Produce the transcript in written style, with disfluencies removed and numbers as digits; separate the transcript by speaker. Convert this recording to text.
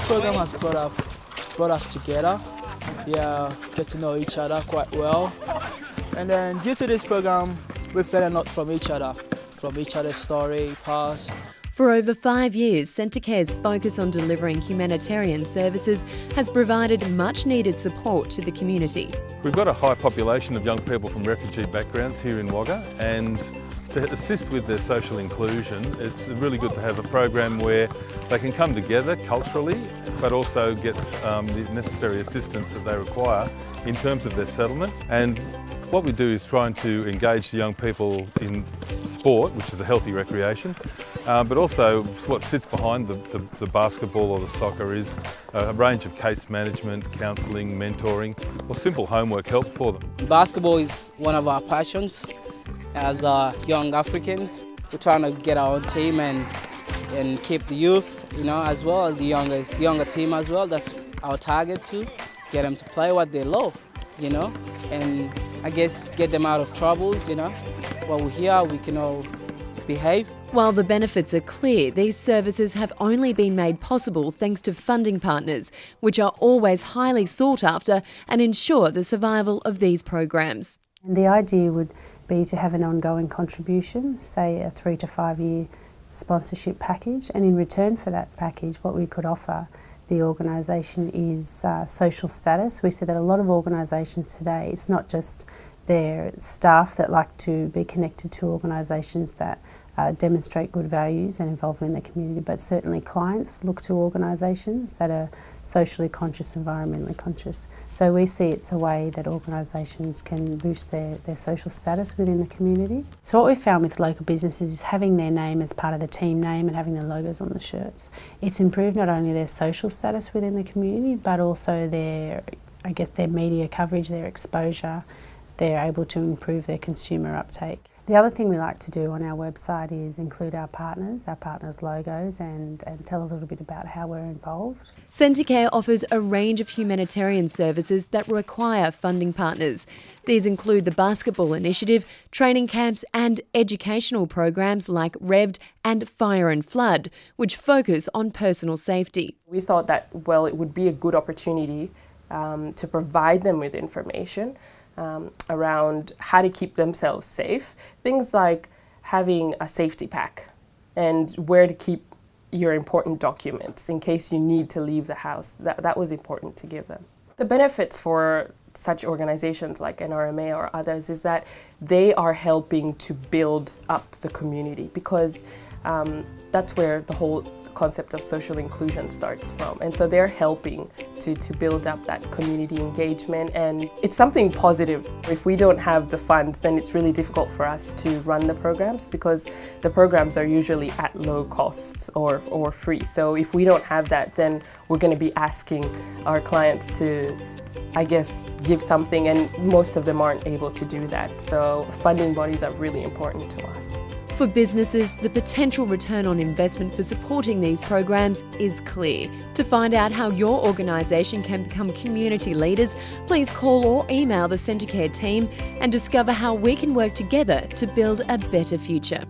Speaker 1: program has brought us together. Yeah, get to know each other quite well. And then due to this program, we've learned a lot from each other's story, past.
Speaker 2: For over 5 years, Centrecare's focus on delivering humanitarian services has provided much-needed support to the community.
Speaker 3: We've got a high population of young people from refugee backgrounds here in Wagga, and to assist with their social inclusion, it's really good to have a program where they can come together culturally, but also get the necessary assistance that they require in terms of their settlement. And what we do is trying to engage the young people in sport, which is a healthy recreation, but also what sits behind the basketball or the soccer is a range of case management, counselling, mentoring, or simple homework help for them.
Speaker 1: Basketball is one of our passions as young Africans. We're trying to get our own team and keep the youth, as well as the younger team as well. That's our target too, get them to play what they love, and I guess get them out of troubles, While we're here, we can all behave.
Speaker 2: While the benefits are clear, these services have only been made possible thanks to funding partners, which are always highly sought after and ensure the survival of these programs.
Speaker 4: And the idea would be to have an ongoing contribution, say a 3 to 5 year sponsorship package, and in return for that package, what we could offer the organisation is social status. We see that a lot of organisations today, it's not just their staff that like to be connected to organisations that demonstrate good values and involvement in the community, but certainly clients look to organisations that are socially conscious, environmentally conscious. So we see it's a way that organisations can boost their social status within the community. So what we've found with local businesses is having their name as part of the team name and having their logos on the shirts. It's improved not only their social status within the community, but also their media coverage, their exposure. They're able to improve their consumer uptake. The other thing we like to do on our website is include our partners' logos and tell a little bit about how we're involved.
Speaker 2: Centrecare offers a range of humanitarian services that require funding partners. These include the Basketball Initiative, training camps and educational programs like REVD and Fire and Flood, which focus on personal safety.
Speaker 5: We thought that, it would be a good opportunity to provide them with information around how to keep themselves safe. Things like having a safety pack and where to keep your important documents in case you need to leave the house. That was important to give them. The benefits for such organizations like NRMA or others is that they are helping to build up the community, because that's where the whole concept of social inclusion starts from. And so they're helping to build up that community engagement, and it's something positive. If we don't have the funds, then it's really difficult for us to run the programs, because the programs are usually at low costs or free. So if we don't have that, then we're going to be asking our clients to, give something, and most of them aren't able to do that. So funding bodies are really important to us.
Speaker 2: For businesses, the potential return on investment for supporting these programs is clear. To find out how your organisation can become community leaders, please call or email the Centrecare team and discover how we can work together to build a better future.